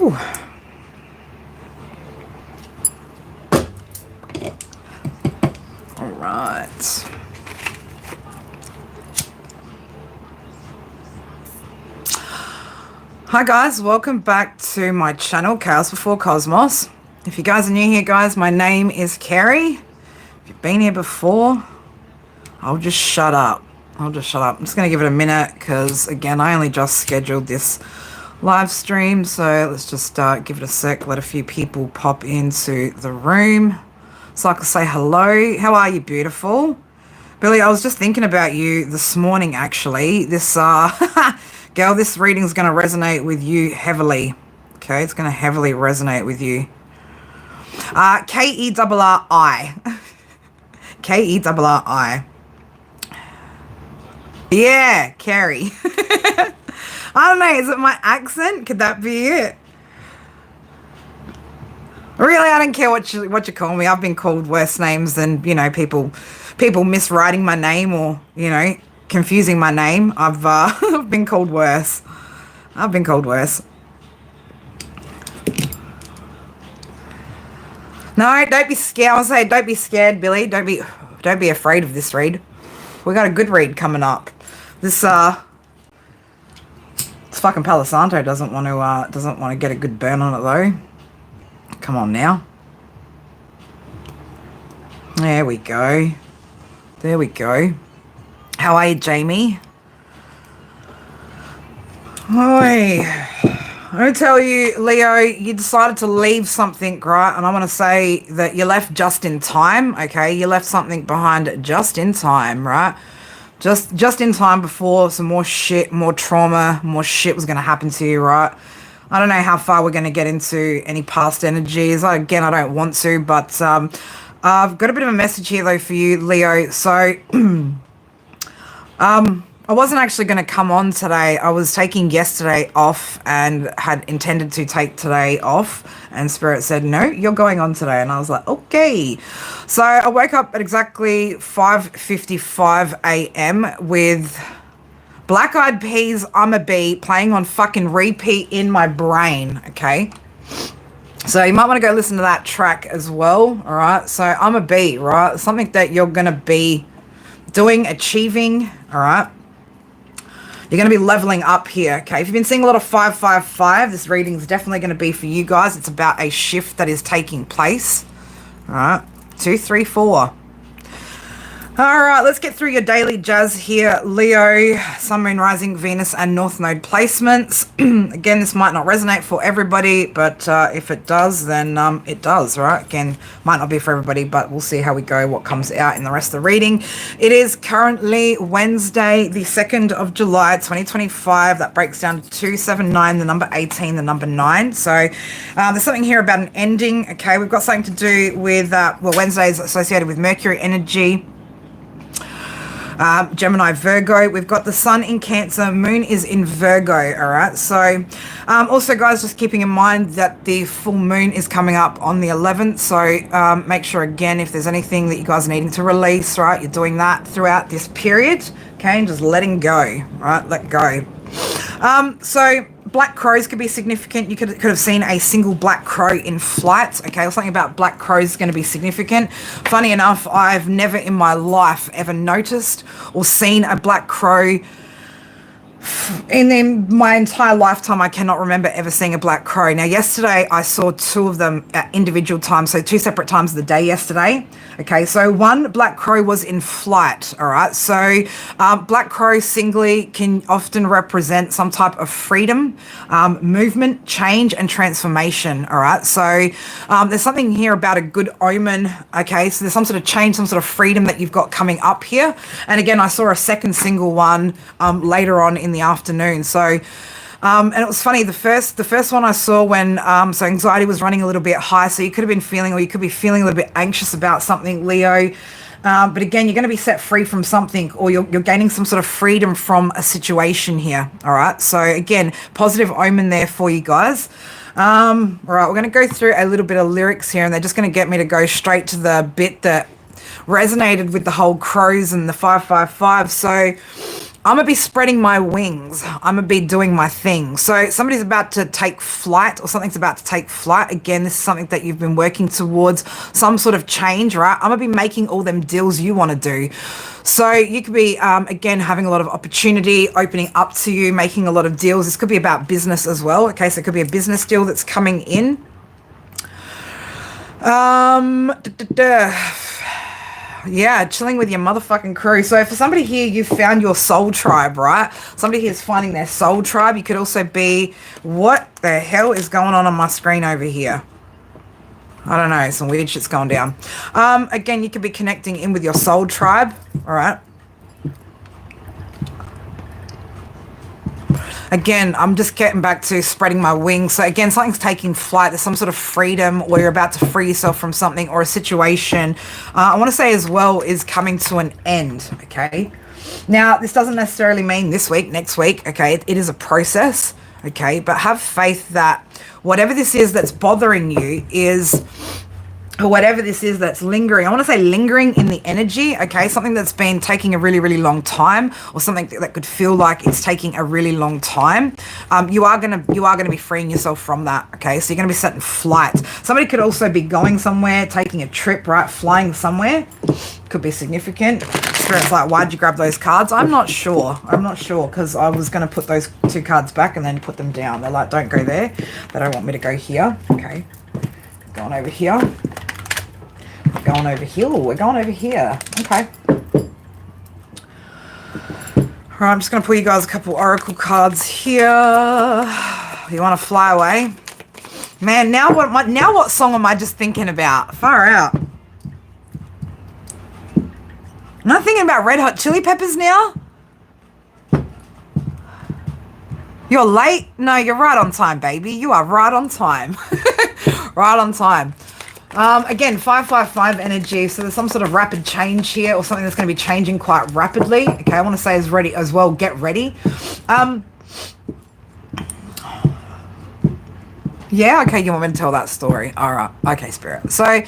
Ooh. All right. Hi guys, welcome back to my channel, Chaos Before Cosmos. If you guys are new here, guys, my name is Kerry. If you've been here before, I'll just shut up. I'm just going to give it a minute because, again, I only just scheduled this live stream. So let's just give it a sec, let a few people pop into the room so I can say hello. How are you, beautiful? Billy, I was just thinking about you this morning, actually. This, girl, this reading is going to resonate with you heavily. Okay, it's going to heavily resonate with you. K-E-R-R-I. K-E-R-R-I. Yeah, Carrie. I don't know, is it my accent? Could that be it? Really, I don't care what you call me. I've been called worse names than, you know, people miswriting my name or, you know, confusing my name. I've been called worse. I've been called worse. No, don't be scared. I'll say don't be scared, Billy. Don't be afraid of this read. We got a good read coming up. This fucking Palo Santo doesn't want to get a good burn on it though. Come on now. There we go. There we go. How are you, Jamie? Oi. I tell you, Leo, you decided to leave something, right? And I want to say that you left just in time, okay? You left something behind just in time, right? Just in time before some more shit, more trauma, more shit was going to happen to you, right? I don't know how far we're going to get into any past energies. Again, I don't want to, but I've got a bit of a message here, though, for you, Leo. So, I wasn't actually going to come on today. I was taking yesterday off and had intended to take today off. And Spirit said, no, you're going on today. And I was like, okay. So I woke up at exactly 5:55 a.m. with Black Eyed Peas, I'm a Bee playing on fucking repeat in my brain, okay? So you might want to go listen to that track as well, all right? So I'm a Bee, right? Something that you're going to be doing, achieving, all right? You're going to be leveling up here, okay? If you've been seeing a lot of 555, this reading is definitely going to be for you guys. It's about a shift that is taking place. All right, 2, 3, 4. All right, let's get through your daily jazz here, Leo. Sun, Moon, Rising, Venus, and North Node placements. Again, this might not resonate for everybody, but if it does, then it does, right? Again, might not be for everybody, but we'll see how we go, what comes out in the rest of the reading. It is currently Wednesday, the 2nd of July, 2025. That breaks down to 279, the number 18, the number 9. So there's something here about an ending, okay? We've got something to do with, well, Wednesday is associated with Mercury energy. Gemini, Virgo. We've got the sun in Cancer, moon is in Virgo, all right? So also, guys, just keeping in mind that the full moon is coming up on the 11th. So make sure, again, if there's anything that you guys are needing to release, right, you're doing that throughout this period, okay? And just letting go, right? Let go. So black crows could be significant. You could have seen a single black crow in flight, okay, or something about black crows is going to be significant. Funny enough, I've never in my life ever noticed or seen a black crow. And in my entire lifetime, I cannot remember ever seeing a black crow. Now, yesterday, I saw 2 of them at individual times, so 2 separate times of the day yesterday. Okay, so one black crow was in flight, all right? So black crow singly can often represent some type of freedom, movement, change, and transformation, all right? So there's something here about a good omen, okay? So there's some sort of change, some sort of freedom that you've got coming up here. And again, I saw a second single one later on in the afternoon. So and it was funny, the first one I saw when so anxiety was running a little bit high, so you could have been feeling, or you could be feeling a little bit anxious about something, Leo, but again, you're going to be set free from something, or you're gaining some sort of freedom from a situation here, all right? So again, positive omen there for you guys. All right, we're going to go through a little bit of lyrics here, and they're just going to get me to go straight to the bit that resonated with the whole crows and the 555. So I'm going to be spreading my wings. I'm going to be doing my thing. So somebody's about to take flight, or something's about to take flight. Again, this is something that you've been working towards, some sort of change, right? I'm going to be making all them deals you want to do. So you could be, again, having a lot of opportunity, opening up to you, making a lot of deals. This could be about business as well. Okay, so it could be a business deal that's coming in. Yeah, chilling with your motherfucking crew. So for somebody here, you found your soul tribe, right? Somebody here is finding their soul tribe. You could also be, what the hell is going on my screen over here? I don't know, some weird shit's going down. Again, you could be connecting in with your soul tribe, all right? Again, I'm just getting back to spreading my wings. So again, something's taking flight. There's some sort of freedom where you're about to free yourself from something or a situation. I want to say as well is coming to an end, okay? Now, this doesn't necessarily mean this week, next week, okay? It is a process, okay? But have faith that whatever this is that's bothering you is... or whatever this is that's lingering, I want to say lingering in the energy, okay? Something that's been taking a really, really long time, or something that could feel like it's taking a really long time. You are gonna be freeing yourself from that, okay? So you're gonna be setting flight. Somebody could also be going somewhere, taking a trip, right? Flying somewhere. Could be significant. Spirit's like, why'd you grab those cards? I'm not sure, because I was gonna put those 2 cards back and then put them down. They're like, don't go there. They don't want me to go here, okay? Going over here. Going over here. We're going over here. Okay. All right, I'm just going to pull you guys a couple oracle cards here. You want to fly away? Man, now what song am I just thinking about? Far out. Am I thinking about Red Hot Chili Peppers now? You're late? No, you're right on time, baby. You are right on time. Right on time. Again, 555 energy, so there's some sort of rapid change here, or something that's going to be changing quite rapidly. Okay, I want to say is ready as well. Get ready. Yeah, okay, you want me to tell that story. All right, okay, Spirit. So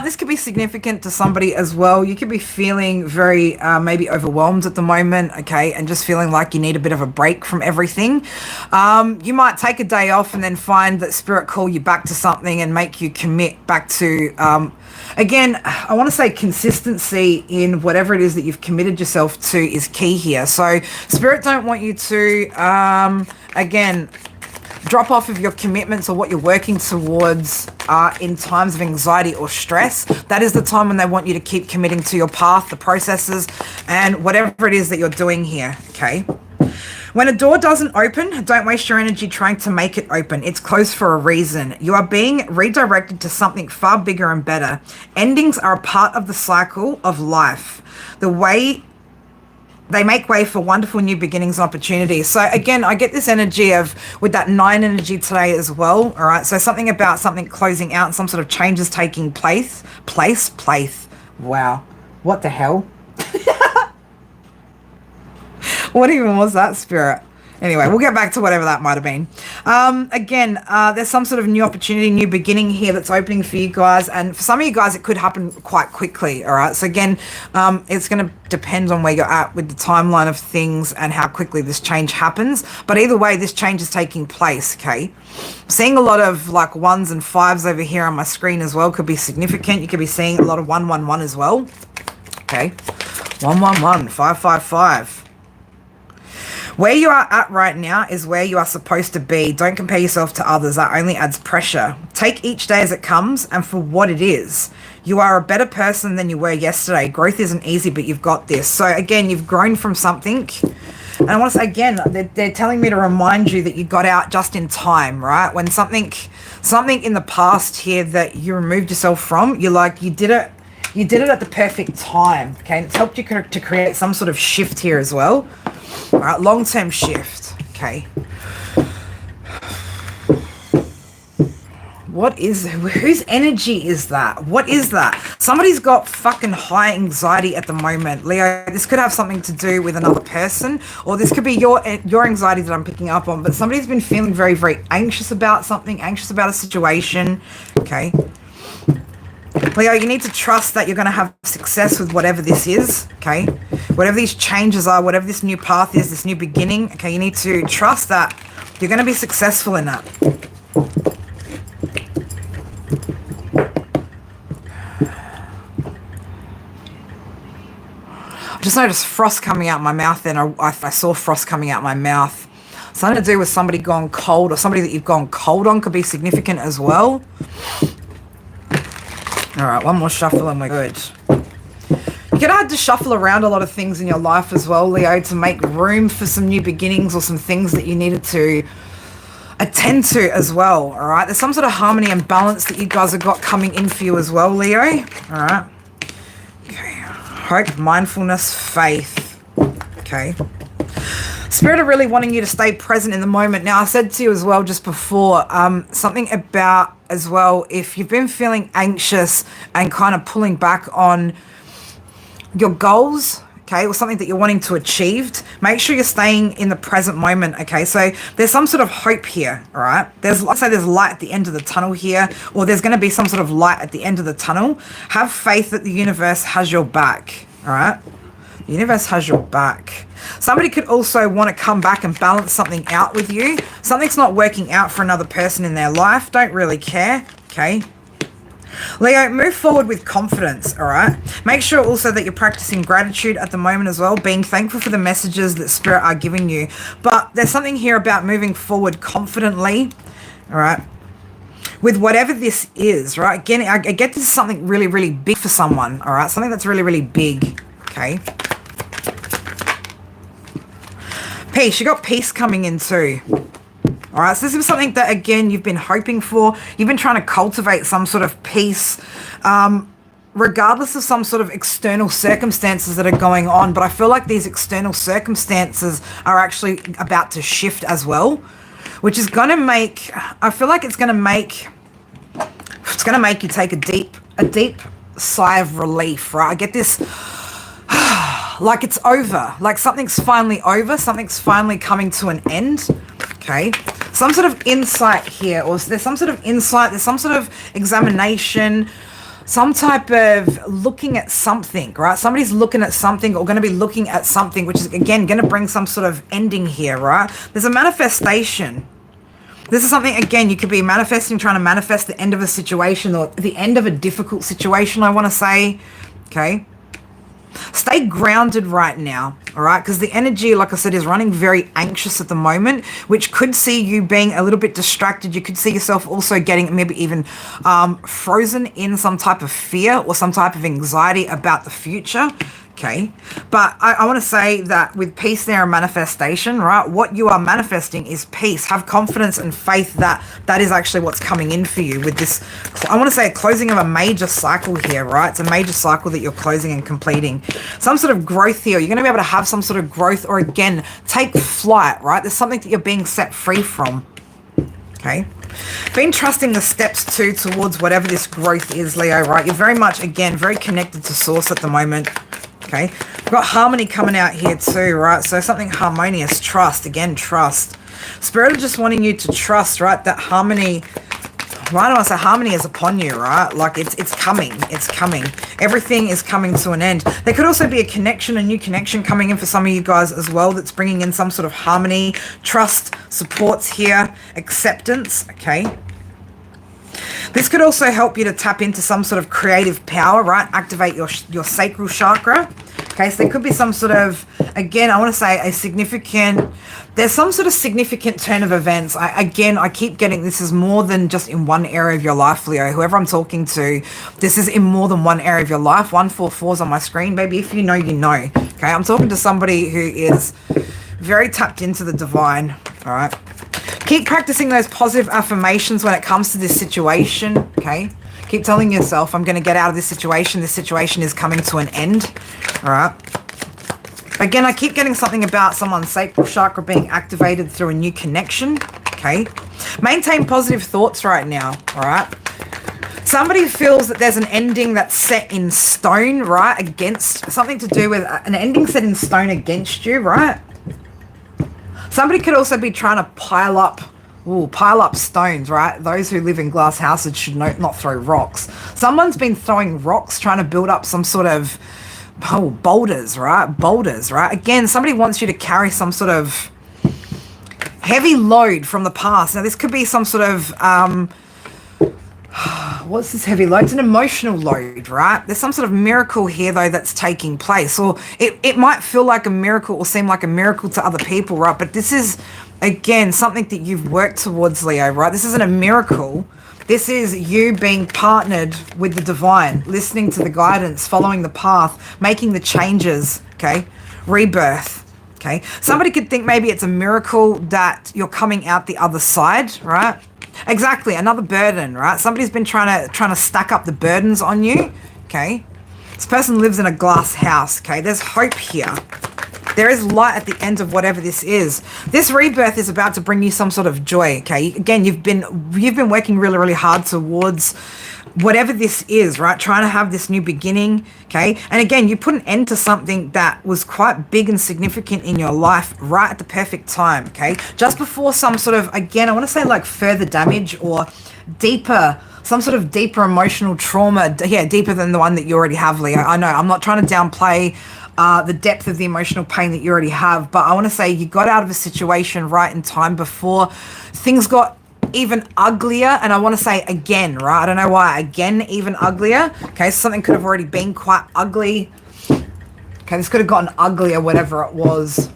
this could be significant to somebody as well. You could be feeling very maybe overwhelmed at the moment, okay, and just feeling like you need a bit of a break from everything. You might take a day off and then find that Spirit call you back to something and make you commit back to, again, I want to say consistency in whatever it is that you've committed yourself to is key here. So Spirit don't want you to, again, drop off of your commitments or what you're working towards in times of anxiety or stress. That is the time when they want you to keep committing to your path, the processes, and whatever it is that you're doing here, okay? When a door doesn't open, don't waste your energy trying to make it open. It's closed for a reason. You are being redirected to something far bigger and better. Endings are a part of the cycle of life. They make way for wonderful new beginnings and opportunities. So again, I get this energy of, with that 9 energy today as well, all right? So something about something closing out, some sort of changes taking place. Wow. What the hell? What even was that, Spirit? Anyway, we'll get back to whatever that might have been. Again, there's some sort of new opportunity, new beginning here that's opening for you guys. And for some of you guys, it could happen quite quickly, all right? So again, it's going to depend on where you're at with the timeline of things and how quickly this change happens. But either way, this change is taking place, okay? Seeing a lot of like 1s and 5s over here on my screen as well could be significant. You could be seeing a lot of 111 as well, okay? 111, 555. Where you are at right now is where you are supposed to be. Don't compare yourself to others. That only adds pressure. Take each day as it comes and for what it is. You are a better person than you were yesterday. Growth isn't easy, but you've got this. So again, you've grown from something. And I want to say again, they're telling me to remind you that you got out just in time, right? When something in the past here that you removed yourself from, you're like, you did it at the perfect time, okay? And it's helped you to create some sort of shift here as well. All right, long-term shift, okay? Whose energy is that? What is that? Somebody's got fucking high anxiety at the moment. Leo, this could have something to do with another person, or this could be your anxiety that I'm picking up on, but somebody's been feeling very, very anxious about something, anxious about a situation, okay? Leo, you need to trust that you're going to have success with whatever this is, okay? Whatever these changes are, whatever this new path is, this new beginning, okay, you need to trust that you're going to be successful in that. I just noticed frost coming out my mouth then. I saw frost coming out my mouth. Something to do with somebody gone cold, or somebody that you've gone cold on could be significant as well. All right, one more shuffle and we're good. You're going to have to shuffle around a lot of things in your life as well, Leo, to make room for some new beginnings or some things that you needed to attend to as well, all right? There's some sort of harmony and balance that you guys have got coming in for you as well, Leo, all right? Okay, hope, mindfulness, faith, okay? Spirit are really wanting you to stay present in the moment. Now, I said to you as well just before, something about as well, if you've been feeling anxious and kind of pulling back on your goals, okay, or something that you're wanting to achieve, make sure you're staying in the present moment, okay? So there's some sort of hope here, all right? Let's say there's light at the end of the tunnel here, or there's going to be some sort of light at the end of the tunnel. Have faith that the universe has your back, all right? The universe has your back. Somebody could also want to come back and balance something out with you. Something's not working out for another person in their life. Don't really care, okay? Leo, move forward with confidence, all right? Make sure also that you're practicing gratitude at the moment as well, being thankful for the messages that Spirit are giving you. But there's something here about moving forward confidently, all right? With whatever this is, right? Again, I get this is something really, really big for someone, all right? Something that's really, really big, okay? Peace, you got peace coming in too. All right, so this is something that, again, you've been hoping for. You've been trying to cultivate some sort of peace, regardless of some sort of external circumstances that are going on. But I feel like these external circumstances are actually about to shift as well, which is going to make, I feel like it's going to make you take a deep sigh of relief, right? I get this, like it's over, like something's finally over, something's finally coming to an end, okay? Some sort of insight here, or there's some sort of insight, there's some sort of examination, some type of looking at something, right? Somebody's looking at something or going to be looking at something, which is, again, going to bring some sort of ending here, right? There's a manifestation. This is something, again, you could be manifesting, trying to manifest the end of a situation or the end of a difficult situation, I want to say, okay? Stay grounded right now, all right? Because the energy, like I said, is running very anxious at the moment, which could see you being a little bit distracted. You could see yourself also getting maybe even frozen in some type of fear or some type of anxiety about the future, okay? But I want to say that with peace there and manifestation, right, what you are manifesting is peace. Have confidence and faith that that is actually what's coming in for you with this, I want to say, a closing of a major cycle here, right? It's a major cycle that you're closing and completing. Some sort of growth here. You're going to be able to have some sort of growth, or again, take flight, right? There's something that you're being set free from, okay? Been trusting the steps too towards whatever this growth is, Leo, right? You're very much, again, very connected to source at the moment. Okay, we've got harmony coming out here too, right? So something harmonious, trust, again, trust. Spirit are just wanting you to trust, right? That harmony, why do I say harmony is upon you, right? Like it's coming, it's coming. Everything is coming to an end. There could also be a connection, a new connection coming in for some of you guys as well, that's bringing in some sort of harmony, trust, supports here, acceptance, okay? This could also help you to tap into some sort of creative power, right? Activate your sacral chakra. Okay, so there could be some sort of, again, I want to say a significant, there's some sort of significant turn of events. I keep getting, this is more than just in one area of your life, Leo. Whoever I'm talking to, this is in more than one area of your life. 144's on my screen, baby. If you know, you know. Okay, I'm talking to somebody who is very tapped into the divine, all right? Keep practicing those positive affirmations when it comes to this situation, okay? Keep telling yourself, I'm going to get out of this situation. This situation is coming to an end, all right? Again, I keep getting something about someone's sacral chakra being activated through a new connection, okay? Maintain positive thoughts right now, all right? Somebody feels that there's an ending that's set in stone, right? Against, something to do with an ending set in stone against you, right? Somebody could also be trying to pile up stones, right? Those who live in glass houses should not throw rocks. Someone's been throwing rocks, trying to build up some sort of boulders, right? Boulders, right? Again, somebody wants you to carry some sort of heavy load from the past. Now, this could be some sort of, what's this heavy load? It's an emotional load, right? There's some sort of miracle here, though, that's taking place. Or it might feel like a miracle or seem like a miracle to other people, right? But this is, again, something that you've worked towards, Leo, right? This isn't a miracle. This is you being partnered with the divine, listening to the guidance, following the path, making the changes, okay? Rebirth, okay? Somebody could think maybe it's a miracle that you're coming out the other side, right? Exactly, another burden, right? Somebody's been trying to stack up the burdens on you, okay? This person lives in a glass house, okay? There's hope here. There is light at the end of whatever this is. This rebirth is about to bring you some sort of joy, okay? Again, you've been working really, really hard towards whatever this is, right? Trying to have this new beginning, okay? And again, you put an end to something that was quite big and significant in your life right at the perfect time, okay? Just before some sort of, again, I want to say like further damage or deeper, some sort of deeper emotional trauma, yeah, deeper than the one that you already have, Leo. I know, I'm not trying to downplay the depth of the emotional pain that you already have, but I want to say you got out of a situation right in time before things got even uglier. And I want to say again, right? I don't know why, again, even uglier. Okay, so something could have already been quite ugly. Okay, this could have gotten uglier, whatever it was.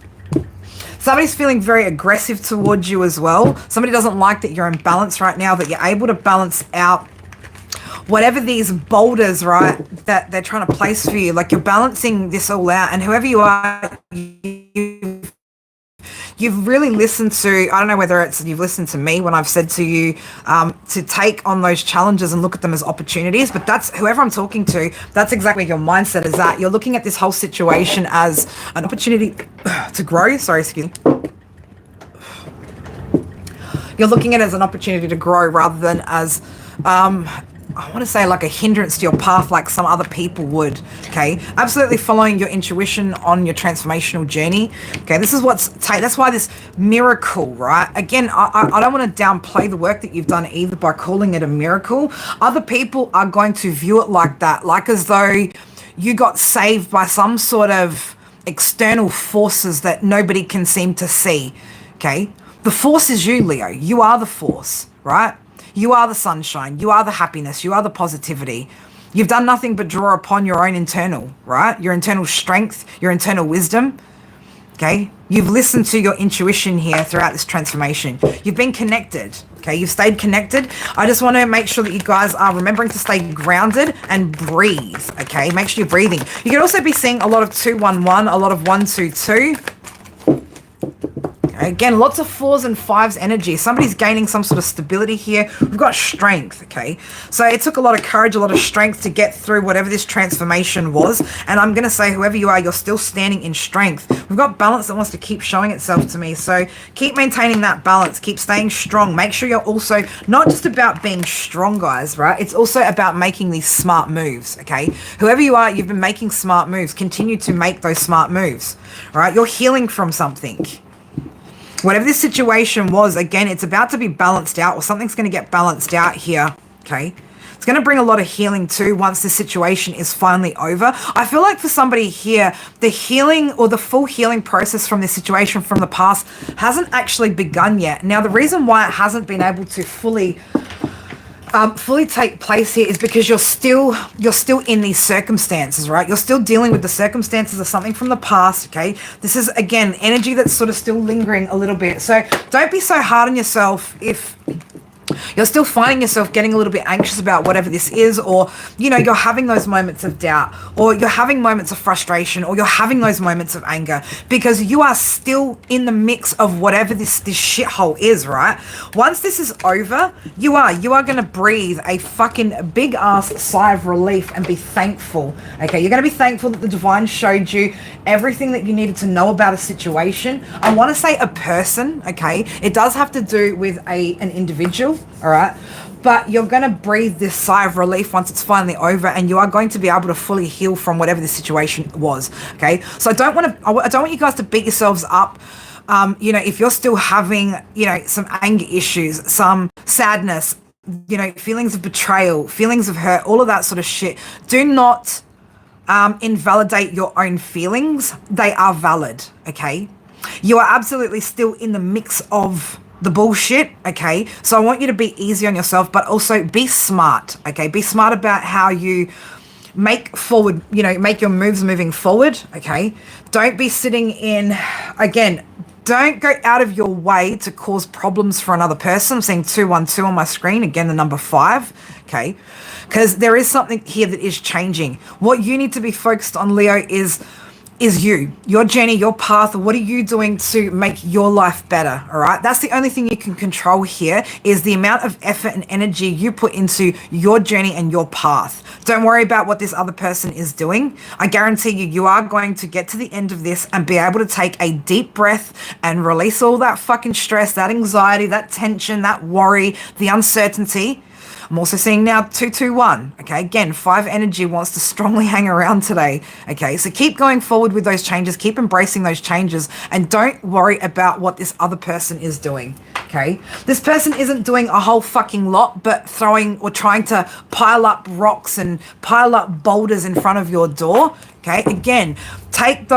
Somebody's feeling very aggressive towards you as well. Somebody doesn't like that you're in balance right now, that you're able to balance out whatever these boulders, right, that they're trying to place for you. Like, you're balancing this all out, and whoever you are, you've really listened to, I don't know whether it's you've listened to me when I've said to you to take on those challenges and look at them as opportunities, but that's whoever I'm talking to, that's exactly your mindset is at. You're looking at this whole situation as an opportunity to grow. Sorry, excuse me. You're looking at it as an opportunity to grow rather than as I want to say like a hindrance to your path like some other people would, okay? Absolutely following your intuition on your transformational journey, okay? This is that's why this miracle, right? Again, I don't want to downplay the work that you've done either by calling it a miracle. Other people are going to view it like that, like as though you got saved by some sort of external forces that nobody can seem to see, okay? The force is you, Leo. You are the force, right? You are the sunshine. You are the happiness. You are the positivity. You've done nothing but draw upon your own internal, right? Your internal strength, your internal wisdom, okay? You've listened to your intuition here throughout this transformation. You've been connected, okay? You've stayed connected. I just want to make sure that you guys are remembering to stay grounded and breathe, okay? Make sure you're breathing. You can also be seeing a lot of 211, a lot of 122. Again, lots of 4s and 5s energy. Somebody's gaining some sort of stability here. We've got strength, okay? So it took a lot of courage, a lot of strength to get through whatever this transformation was. And I'm going to say, whoever you are, you're still standing in strength. We've got balance that wants to keep showing itself to me. So keep maintaining that balance. Keep staying strong. Make sure you're also not just about being strong, guys, right? It's also about making these smart moves, okay? Whoever you are, you've been making smart moves. Continue to make those smart moves, all right? You're healing from something. Whatever this situation was, again, it's about to be balanced out, or something's going to get balanced out here, okay? It's going to bring a lot of healing too once the situation is finally over. I feel like for somebody here, the healing or the full healing process from this situation from the past hasn't actually begun yet. Now, the reason why it hasn't been able to fully take place here is because you're still in these circumstances, right? You're still dealing with the circumstances of something from the past, okay? This is, again, energy that's sort of still lingering a little bit. So don't be so hard on yourself if you're still finding yourself getting a little bit anxious about whatever this is, or, you know, you're having those moments of doubt, or you're having moments of frustration, or you're having those moments of anger, because you are still in the mix of whatever this shithole is, right? Once this is over, you are going to breathe a fucking big ass sigh of relief and be thankful, okay? You're going to be thankful that the divine showed you everything that you needed to know about a situation. I want to say a person, okay? It does have to do with an individual, all right, but you're going to breathe this sigh of relief once it's finally over, and you are going to be able to fully heal from whatever the situation was, okay? So I don't want you guys to beat yourselves up. You know, if you're still having, you know, some anger issues, some sadness, you know, feelings of betrayal, feelings of hurt, all of that sort of shit, do not invalidate your own feelings. They are valid, okay? You are absolutely still in the mix of the bullshit, okay? So I want you to be easy on yourself, but also be smart, okay? Be smart about how you make forward, make your moves moving forward, okay? Don't be sitting in, again, don't go out of your way to cause problems for another person. I'm seeing 212 on my screen, again, the number 5, okay? Because there is something here that is changing. What you need to be focused on, Leo, is you, your journey, your path. What are you doing to make your life better? All right. That's the only thing you can control here, is the amount of effort and energy you put into your journey and your path. Don't worry about what this other person is doing. I guarantee you, you are going to get to the end of this and be able to take a deep breath and release all that fucking stress, that anxiety, that tension, that worry, the uncertainty. I'm also seeing now 221, okay? Again, 5 energy wants to strongly hang around today, okay? So keep going forward with those changes, keep embracing those changes, and don't worry about what this other person is doing, okay? This person isn't doing a whole fucking lot, but throwing or trying to pile up rocks and pile up boulders in front of your door, okay? Again, take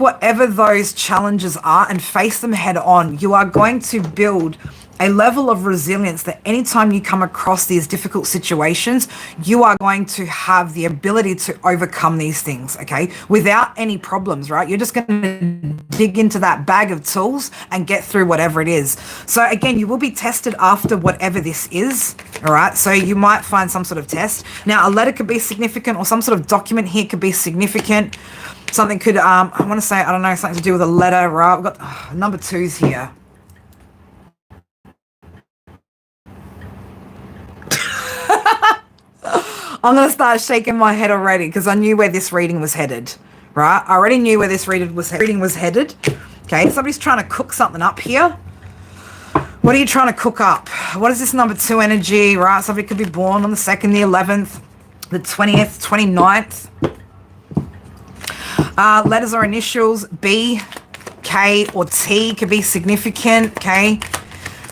whatever those challenges are and face them head on. You are going to build a level of resilience that anytime you come across these difficult situations, you are going to have the ability to overcome these things, okay? Without any problems, right? You're just going to dig into that bag of tools and get through whatever it is. So again, you will be tested after whatever this is, all right? So you might find some sort of test. Now, a letter could be significant, or some sort of document here could be significant. Something could, I want to say, I don't know, something to do with a letter, right? We've got number 2s here. I'm going to start shaking my head already because I knew where this reading was headed, right? I already knew where this reading was headed. Okay, somebody's trying to cook something up here. What are you trying to cook up? What is this number 2 energy, right? Somebody could be born on the 2nd, the 11th, the 20th, 29th. Letters or initials, B, K, or T could be significant, okay?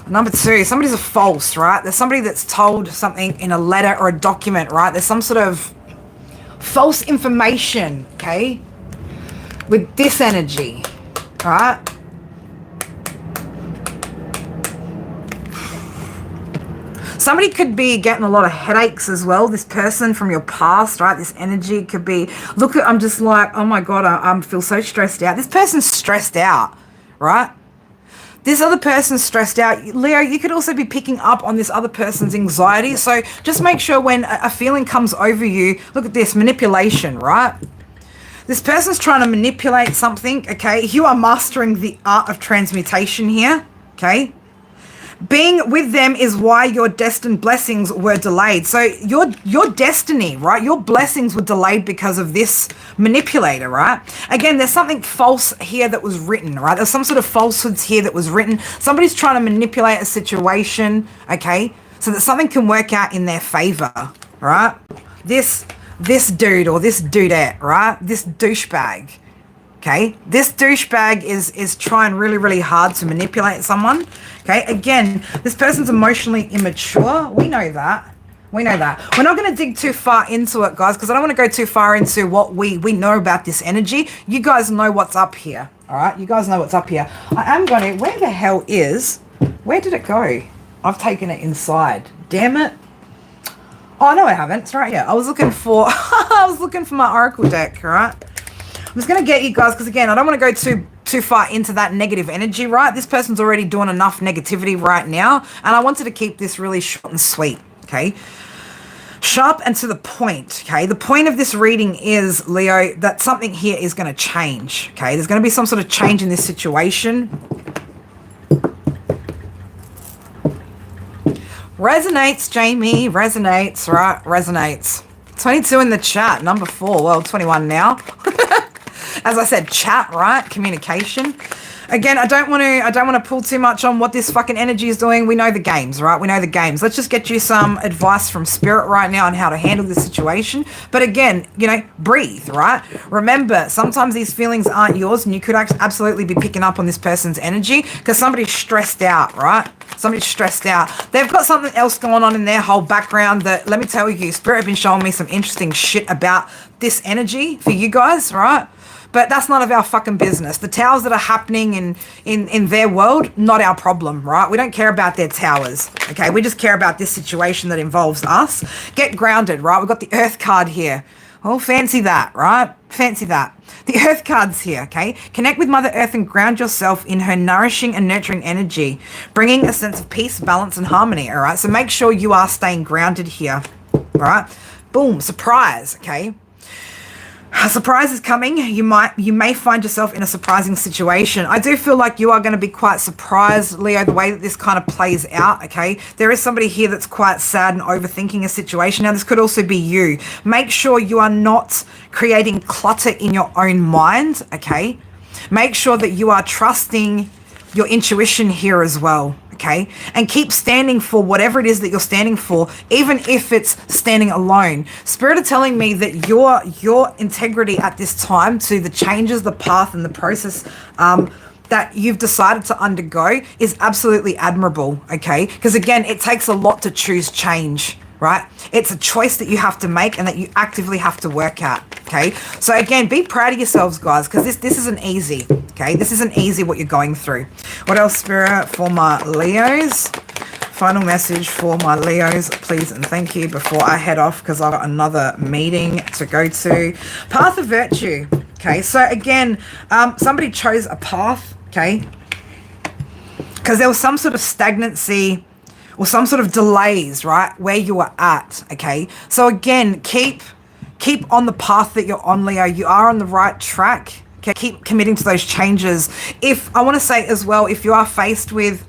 Number 2, somebody's a false, right? There's somebody that's told something in a letter or a document, right? There's some sort of false information, okay? With this energy, right? Somebody could be getting a lot of headaches as well. This person from your past, right? This energy could be, I'm just like, oh my God, I feel so stressed out. This person's stressed out, right? This other person's stressed out. Leo, you could also be picking up on this other person's anxiety. So just make sure when a feeling comes over you, look at this, manipulation, right? This person's trying to manipulate something, okay? You are mastering the art of transmutation here, okay? Being with them is why your destined blessings were delayed. So your destiny, right? Your blessings were delayed because of this manipulator, right? Again, there's something false here that was written, right? There's some sort of falsehoods here that was written. Somebody's trying to manipulate a situation, okay? So that something can work out in their favor, right? This dude or this dudette, right? This douchebag. Okay, this douchebag is trying really, really hard to manipulate someone. Okay, again, this person's emotionally immature. We know that. We know that. We're not going to dig too far into it, guys, because I don't want to go too far into what we know about this energy. You guys know what's up here. All right, you guys know what's up here. I am going to, where the hell where did it go? I've taken it inside. Damn it. Oh, no, I haven't. It's right here. I was looking for, my oracle deck, all right? I'm just going to get you guys, because again, I don't want to go too far into that negative energy, right? This person's already doing enough negativity right now, and I wanted to keep this really short and sweet, okay? Sharp and to the point, okay? The point of this reading is, Leo, that something here is going to change, okay? There's going to be some sort of change in this situation. Resonates, Jamie, resonates, right? Resonates. 22 in the chat, number 4, well, 21 now. As I said, chat, right? Communication. Again, I don't want to pull too much on what this fucking energy is doing. We know the games, right? We know the games. Let's just get you some advice from spirit right now on how to handle this situation. But again, you know, breathe, right? Remember, sometimes these feelings aren't yours, and you could absolutely be picking up on this person's energy because somebody's stressed out, right? Somebody's stressed out. They've got something else going on in their whole background that, let me tell you, spirit have been showing me some interesting shit about this energy for you guys, right? But that's none of our fucking business. The towers that are happening in their world, not our problem, right? We don't care about their towers, okay? We just care about this situation that involves us. Get grounded, right? We've got the Earth card here. Oh, fancy that, right? Fancy that. The Earth card's here, okay? Connect with Mother Earth and ground yourself in her nourishing and nurturing energy, bringing a sense of peace, balance, and harmony, all right? So make sure you are staying grounded here, all right? Boom, surprise, okay? A surprise is coming. You may find yourself in a surprising situation. I do feel like you are going to be quite surprised, Leo, the way that this kind of plays out, okay? There is somebody here that's quite sad and overthinking a situation. Now, this could also be you. Make sure you are not creating clutter in your own mind, okay? Make sure that you are trusting your intuition here as well. Okay, and keep standing for whatever it is that you're standing for, even if it's standing alone. Spirit are telling me that your integrity at this time to the changes, the path, and the process that you've decided to undergo is absolutely admirable. Okay, because again, it takes a lot to choose change. Right? It's a choice that you have to make and that you actively have to work at. Okay. So again, be proud of yourselves, guys, because this isn't easy. Okay. This isn't easy what you're going through. What else, Spirit, for my Leos? Final message for my Leos, please and thank you, before I head off because I've got another meeting to go to. Path of virtue. Okay. So again, somebody chose a path. Okay. Because there was some sort of stagnancy or some sort of delays, right, where you are at, okay? So again, keep on the path that you're on, Leo. You are on the right track, okay? Keep committing to those changes. I want to say as well, if you are faced with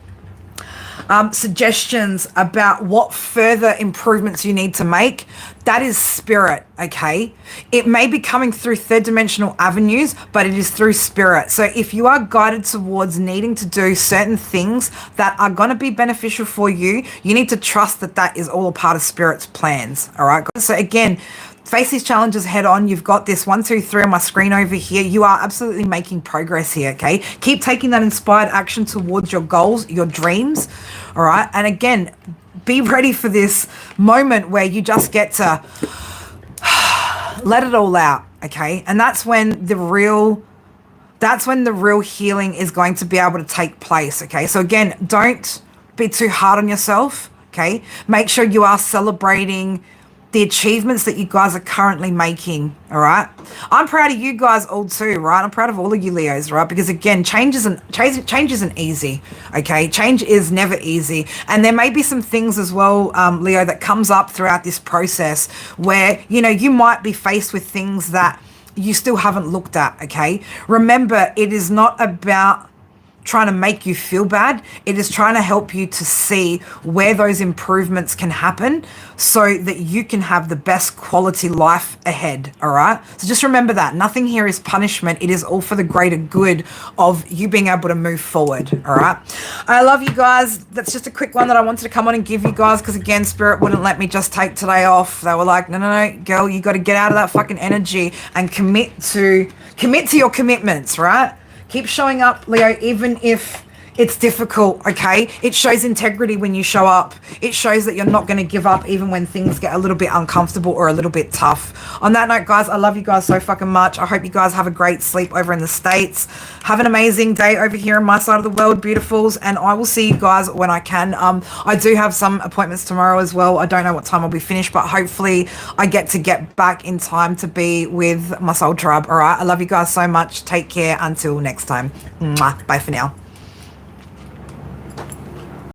suggestions about what further improvements you need to make, that is spirit, okay? It may be coming through third dimensional avenues, but it is through spirit. So if you are guided towards needing to do certain things that are going to be beneficial for you, you need to trust that that is all a part of spirit's plans, all right? So again, face these challenges head on. You've got this 1, 2, 3 on my screen over here. You are absolutely making progress here, okay? Keep taking that inspired action towards your goals, your dreams, all right? And again, be ready for this moment where you just get to let it all out, okay? And that's when the real healing is going to be able to take place, okay? So again, don't be too hard on yourself, okay? Make sure you are celebrating the achievements that you guys are currently making, all right? I'm proud of you guys all too, right? I'm proud of all of you Leos, right? Because again, change isn't easy, okay? Change is never easy. And there may be some things as well, Leo, that comes up throughout this process where, you know, you might be faced with things that you still haven't looked at, okay? Remember, it is not about trying to make you feel bad. It is trying to help you to see where those improvements can happen so that you can have the best quality life ahead, all right? So just remember that. Nothing here is punishment. It is all for the greater good of you being able to move forward, all right? I love you guys. That's just a quick one that I wanted to come on and give you guys because, again, Spirit wouldn't let me just take today off. They were like, no, girl, you got to get out of that fucking energy and commit to your commitments, right? Keep showing up, Leo, even if it's difficult, okay? It shows integrity when you show up. It shows that you're not going to give up even when things get a little bit uncomfortable or a little bit tough. On that note, guys, I love you guys so fucking much. I hope you guys have a great sleep over in the States. Have an amazing day over here on my side of the world, beautifuls, and I will see you guys when I can. I do have some appointments tomorrow as well. I don't know what time I'll be finished, but hopefully I get back in time to be with my soul tribe, all right? I love you guys so much. Take care until next time. Mwah. Bye for now.